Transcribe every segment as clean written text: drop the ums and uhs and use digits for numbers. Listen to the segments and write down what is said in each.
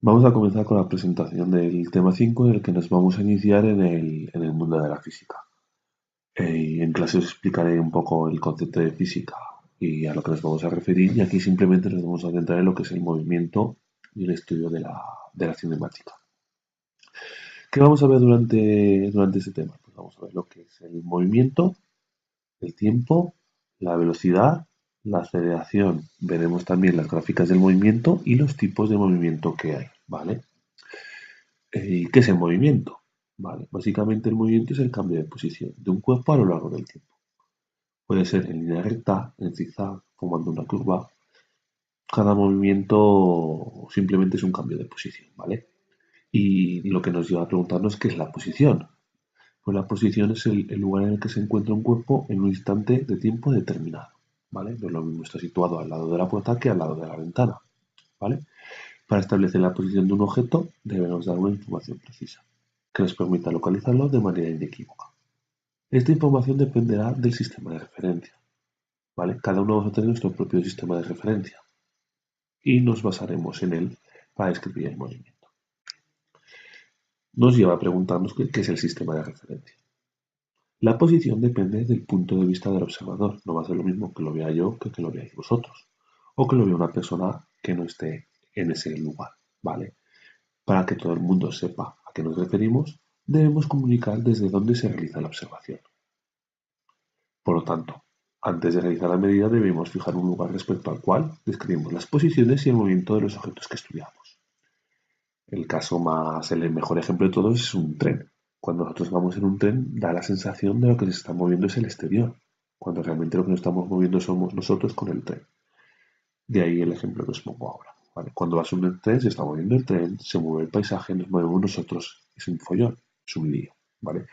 Vamos a comenzar con la presentación del tema 5 en el que nos vamos a iniciar en el mundo de la física. En clase os explicaré un poco el concepto de física y a lo que nos vamos a referir, y aquí simplemente nos vamos a centrar en lo que es el movimiento y el estudio de la cinemática. ¿Qué vamos a ver durante este tema? Pues vamos a ver lo que es el movimiento, el tiempo, la velocidad, la aceleración. Veremos también las gráficas del movimiento y los tipos de movimiento que hay, ¿vale? ¿Qué es el movimiento? Vale, básicamente el movimiento es el cambio de posición de un cuerpo a lo largo del tiempo. Puede ser en línea recta, en zigzag, formando una curva. Cada movimiento simplemente es un cambio de posición, ¿vale? Y lo que nos lleva a preguntarnos qué es la posición. Pues la posición es el lugar en el que se encuentra un cuerpo en un instante de tiempo determinado, ¿vale? No es lo mismo estar situado al lado de la puerta que al lado de la ventana, ¿vale? Para establecer la posición de un objeto debemos dar una información precisa, que nos permita localizarlo de manera inequívoca. Esta información dependerá del sistema de referencia, ¿vale? Cada uno vamos a tener nuestro propio sistema de referencia y nos basaremos en él para describir el movimiento. Nos lleva a preguntarnos qué es el sistema de referencia. La posición depende del punto de vista del observador. No va a ser lo mismo que lo vea yo que lo veáis vosotros, o que lo vea una persona que no esté en ese lugar, ¿vale? Para que todo el mundo sepa a qué nos referimos, debemos comunicar desde dónde se realiza la observación. Por lo tanto, antes de realizar la medida debemos fijar un lugar respecto al cual describimos las posiciones y el movimiento de los objetos que estudiamos. El mejor ejemplo de todos es un tren. Cuando nosotros vamos en un tren, da la sensación de lo que se está moviendo es el exterior, cuando realmente lo que nos estamos moviendo somos nosotros con el tren. De ahí el ejemplo que os pongo ahora. ¿Vale? Cuando vas en un tren, se está moviendo el tren, se mueve el paisaje, nos movemos nosotros. Es un follón, es un lío. ¿Vale?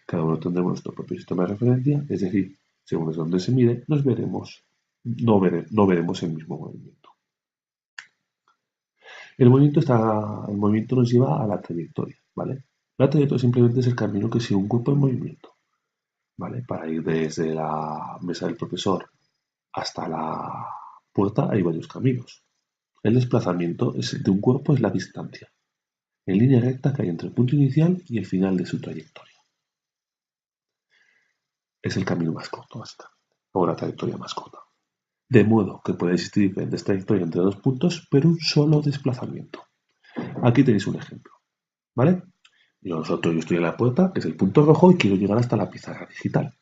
Cada uno tendremos nuestro propio sistema de referencia, es decir, según es donde se mire, no veremos el mismo movimiento. El movimiento nos lleva a la trayectoria, ¿vale? La trayectoria simplemente es el camino que sigue un cuerpo en movimiento, ¿vale? Para ir desde la mesa del profesor hasta la puerta hay varios caminos. El desplazamiento de un cuerpo es la distancia, en línea recta que hay entre el punto inicial y el final de su trayectoria. Es el camino más corto, básicamente, o la trayectoria más corta. De modo que puede existir diferentes trayectorias entre dos puntos, pero un solo desplazamiento. Aquí tenéis un ejemplo, ¿vale? Yo estoy en la puerta, que es el punto rojo, y quiero llegar hasta la pizarra digital.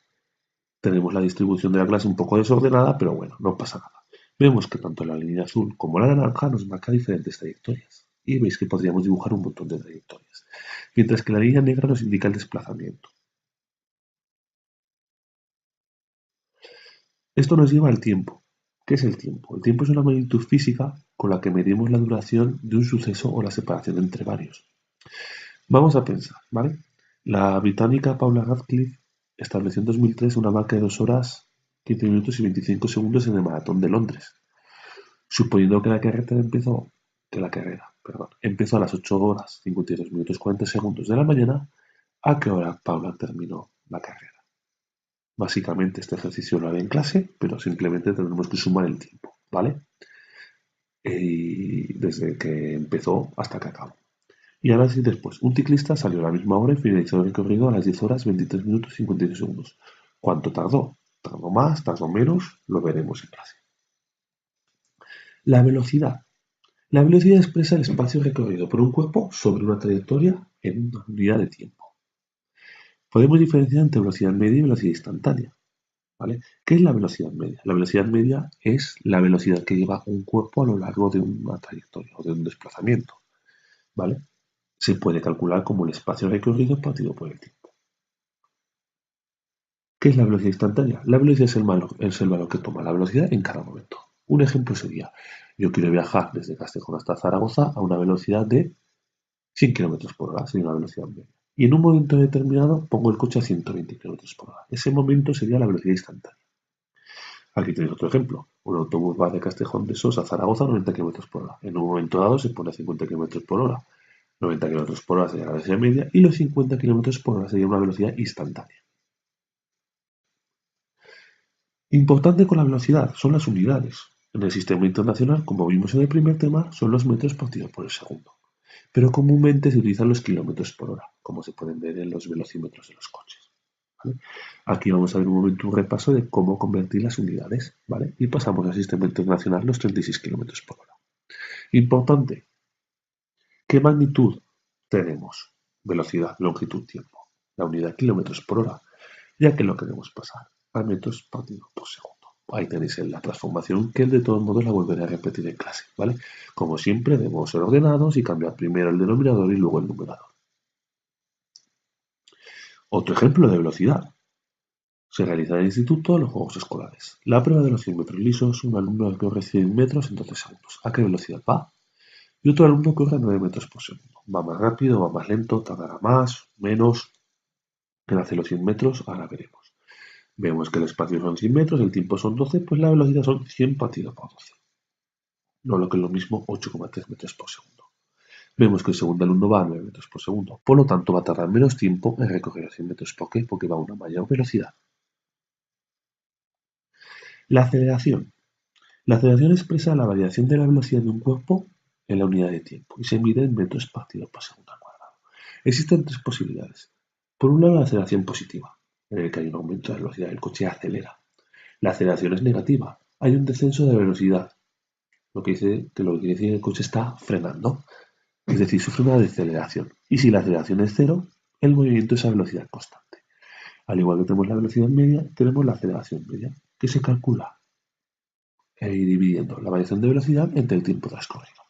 Tenemos la distribución de la clase un poco desordenada, pero bueno, no pasa nada. Vemos que tanto la línea azul como la naranja nos marca diferentes trayectorias. Y veis que podríamos dibujar un montón de trayectorias. Mientras que la línea negra nos indica el desplazamiento. Esto nos lleva al tiempo. ¿Qué es el tiempo? El tiempo es una magnitud física con la que medimos la duración de un suceso o la separación entre varios. Vamos a pensar, ¿vale? La británica Paula Radcliffe estableció en 2003 una marca de 2 horas, 15 minutos y 25 segundos en el maratón de Londres, suponiendo que la carrera empezó a las 8 horas, 52 minutos 40 segundos de la mañana. ¿A qué hora Paula terminó la carrera? Básicamente este ejercicio lo haré en clase, pero simplemente tendremos que sumar el tiempo, ¿vale? Y desde que empezó hasta que acabó. Y ahora sí, después, un ciclista salió a la misma hora y finalizó el recorrido a las 10 horas 23 minutos 52 segundos. ¿Cuánto tardó? ¿Tardó más? ¿Tardó menos? Lo veremos en clase. La velocidad. La velocidad expresa el espacio recorrido por un cuerpo sobre una trayectoria en una unidad de tiempo. Podemos diferenciar entre velocidad media y velocidad instantánea, ¿vale? ¿Qué es la velocidad media? La velocidad media es la velocidad que lleva un cuerpo a lo largo de una trayectoria o de un desplazamiento, ¿vale? Se puede calcular como el espacio recorrido partido por el tiempo. ¿Qué es la velocidad instantánea? La velocidad es el valor que toma la velocidad en cada momento. Un ejemplo sería, yo quiero viajar desde Castejón hasta Zaragoza a una velocidad de 100 kilómetros por hora, sería una velocidad media. Y en un momento determinado pongo el coche a 120 kilómetros por hora. Ese momento sería la velocidad instantánea. Aquí tenéis otro ejemplo. Un autobús va de Castejón de Sos a Zaragoza a 90 kilómetros por hora. En un momento dado se pone a 50 kilómetros por hora. 90 kilómetros por hora sería la velocidad media y los 50 kilómetros por hora sería una velocidad instantánea. Importante con la velocidad son las unidades. En el sistema internacional, como vimos en el primer tema, son los metros partidos por el segundo. Pero comúnmente se utilizan los kilómetros por hora, como se pueden ver en los velocímetros de los coches. ¿Vale? Aquí vamos a ver un momento un repaso de cómo convertir las unidades, ¿vale? Y pasamos al sistema internacional los 36 kilómetros por hora. Importante, ¿qué magnitud tenemos? Velocidad, longitud, tiempo. La unidad kilómetros por hora, ya que lo queremos pasar a metros partido por segundo. Ahí tenéis la transformación que de todos modos la volveré a repetir en clase, ¿vale? Como siempre debemos ser ordenados y cambiar primero el denominador y luego el numerador. Otro ejemplo de velocidad. Se realiza en el instituto los juegos escolares. La prueba de los 100 metros lisos, un alumno corre 100 metros en 12 segundos. ¿A qué velocidad va? Y otro alumno corre 9 metros por segundo. Va más rápido, va más lento, tardará más, menos. ¿Qué hace los 100 metros? Ahora veremos. Vemos que el espacio son 100 metros, el tiempo son 12, pues la velocidad son 100 partido por 12. No lo que es lo mismo, 8,3 metros por segundo. Vemos que el segundo alumno va a 9 metros por segundo. Por lo tanto, va a tardar menos tiempo en recorrer los 100 metros. ¿Por qué? Porque va a una mayor velocidad. La aceleración. La aceleración expresa la variación de la velocidad de un cuerpo en la unidad de tiempo y se mide en metros partido por segundo al cuadrado. Existen tres posibilidades. Por un lado, la aceleración positiva, en el que hay un aumento de la velocidad, el coche acelera. La aceleración es negativa, hay un descenso de velocidad, lo que quiere decir que el coche está frenando, es decir, sufre una deceleración. Y si la aceleración es cero, el movimiento es a velocidad constante. Al igual que tenemos la velocidad media, tenemos la aceleración media, que se calcula dividiendo la variación de velocidad entre el tiempo transcurrido.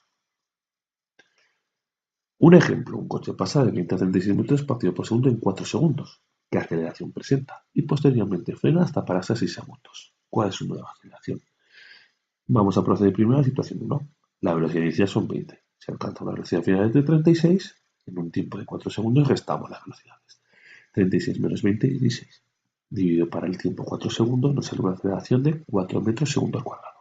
Un ejemplo, un coche pasa de 20 a 36 metros partido por segundo en 4 segundos. ¿Qué aceleración presenta? Y posteriormente frena hasta pararse a 6 segundos. ¿Cuál es su nueva aceleración? Vamos a proceder primero a la situación 1. La velocidad inicial son 20. Se alcanza una velocidad final de 36. En un tiempo de 4 segundos restamos las velocidades. 36 menos 20, 16. Dividido para el tiempo 4 segundos nos sale una aceleración de 4 metros segundo al cuadrado.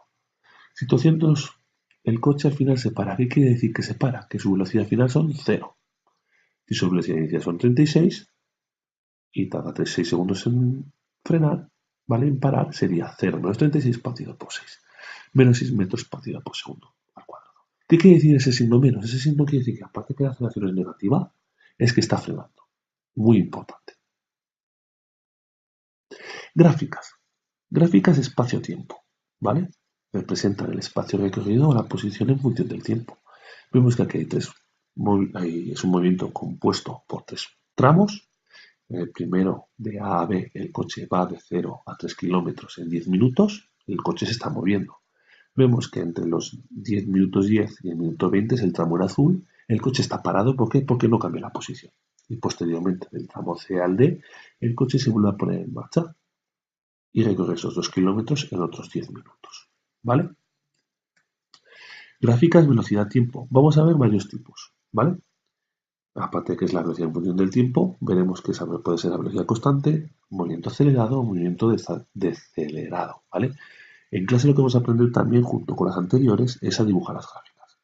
Situación 2. El coche al final se para. ¿Qué quiere decir que se para? Que su velocidad final son 0. Si su velocidad inicial son 36 y tarda 36 segundos en frenar, ¿vale? En parar sería 0 menos 36 partido por 6. Menos 6 metros partido por segundo al cuadrado. ¿Qué quiere decir ese signo menos? Ese signo quiere decir que aparte que la aceleración es negativa, es que está frenando. Muy importante. Gráficas. Gráficas espacio-tiempo, ¿vale? Representan el espacio recorrido o la posición en función del tiempo. Vemos que aquí es un movimiento compuesto por tres tramos. En el primero, de A a B, el coche va de 0 a 3 kilómetros en 10 minutos. El coche se está moviendo. Vemos que entre los 10 minutos 10 y el minuto 20 es el tramo en azul. El coche está parado. ¿Por qué? Porque no cambia la posición. Y posteriormente, del tramo C al D, el coche se vuelve a poner en marcha y recorre esos 2 kilómetros en otros 10 minutos. ¿Vale? Gráficas velocidad-tiempo. Vamos a ver varios tipos. ¿Vale? Aparte de que es la velocidad en función del tiempo, veremos que esa puede ser la velocidad constante, movimiento acelerado o movimiento decelerado. ¿Vale? En clase lo que vamos a aprender también, junto con las anteriores, es a dibujar las gráficas.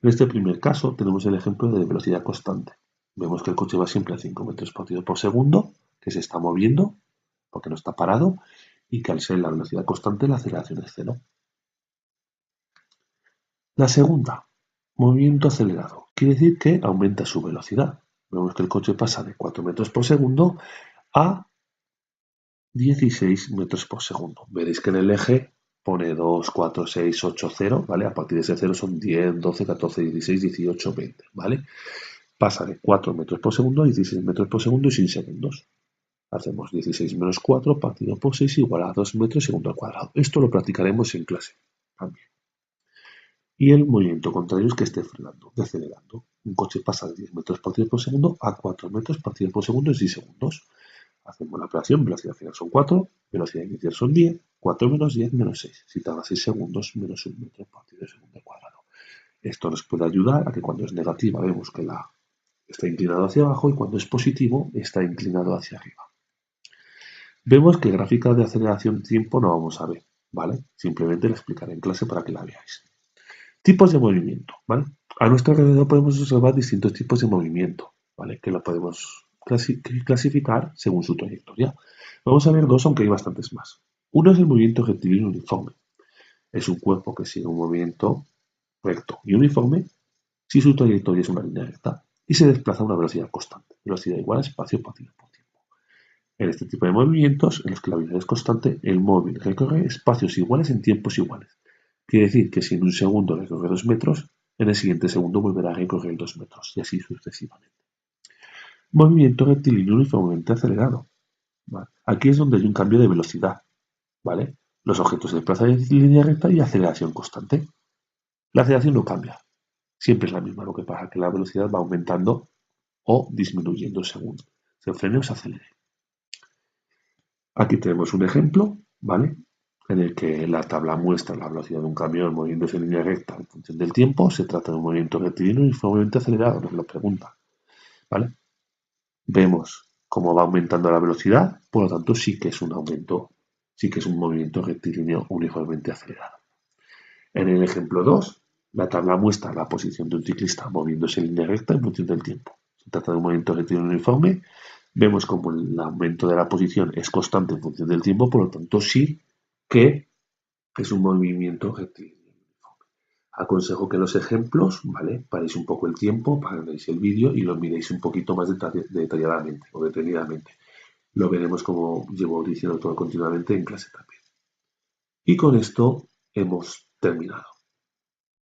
En este primer caso tenemos el ejemplo de velocidad constante. Vemos que el coche va siempre a 5 metros partido por segundo, que se está moviendo, porque no está parado, y que al ser la velocidad constante la aceleración es cero. La segunda, movimiento acelerado, quiere decir que aumenta su velocidad. Vemos que el coche pasa de 4 metros por segundo a 16 metros por segundo. Veréis que en el eje pone 2, 4, 6, 8, 0, ¿vale? A partir de ese 0 son 10, 12, 14, 16, 18, 20, ¿vale? Pasa de 4 metros por segundo a 16 metros por segundo y sin segundos. Hacemos 16 menos 4 partido por 6 igual a 2 metros segundo al cuadrado. Esto lo practicaremos en clase también. Y el movimiento contrario es que esté frenando, decelerando. Un coche pasa de 10 metros partido por segundo a 4 metros partido por segundo en 6 segundos. Hacemos la operación, velocidad final son 4, velocidad inicial son 10, 4 menos 10 menos 6. Si tarda 6 segundos, menos 1 metro partido segundo al cuadrado. Esto nos puede ayudar a que cuando es negativa vemos que está inclinado hacia abajo y cuando es positivo está inclinado hacia arriba. Vemos que gráfica de aceleración tiempo no vamos a ver, ¿vale? Simplemente la explicaré en clase para que la veáis. Tipos de movimiento, ¿vale? A nuestro alrededor podemos observar distintos tipos de movimiento, ¿vale? Que lo podemos clasificar según su trayectoria. Vamos a ver dos, aunque hay bastantes más. Uno es el movimiento rectilíneo uniforme. Es un cuerpo que sigue un movimiento recto y uniforme si su trayectoria es una línea recta y se desplaza a una velocidad constante, velocidad igual a espacio partido por tiempo. En este tipo de movimientos, en los que la velocidad es constante, el móvil recorre espacios iguales en tiempos iguales. Quiere decir que si en un segundo recorre 2 metros, en el siguiente segundo volverá a recorrer 2 metros y así sucesivamente. Movimiento rectilíneo uniformemente acelerado. ¿Vale? Aquí es donde hay un cambio de velocidad. ¿Vale? Los objetos se desplazan en línea recta y aceleración constante. La aceleración no cambia, siempre es la misma, lo que pasa es que la velocidad va aumentando o disminuyendo según se frene o se acelere. Aquí tenemos un ejemplo, ¿vale? En el que la tabla muestra la velocidad de un camión moviéndose en línea recta en función del tiempo. Se trata de un movimiento rectilíneo uniformemente acelerado, nos lo pregunta, ¿vale? Vemos cómo va aumentando la velocidad, por lo tanto sí que es un aumento, sí que es un movimiento rectilíneo uniformemente acelerado. En el ejemplo 2, la tabla muestra la posición de un ciclista moviéndose en línea recta en función del tiempo. Se trata de un movimiento rectilíneo uniforme. Vemos como el aumento de la posición es constante en función del tiempo, por lo tanto sí que es un movimiento rectilíneo uniforme. Aconsejo que los ejemplos, ¿vale? Paréis un poco el tiempo, paréis el vídeo y lo miréis un poquito más detalladamente o detenidamente. Lo veremos como llevo diciendo todo continuamente en clase también. Y con esto hemos terminado.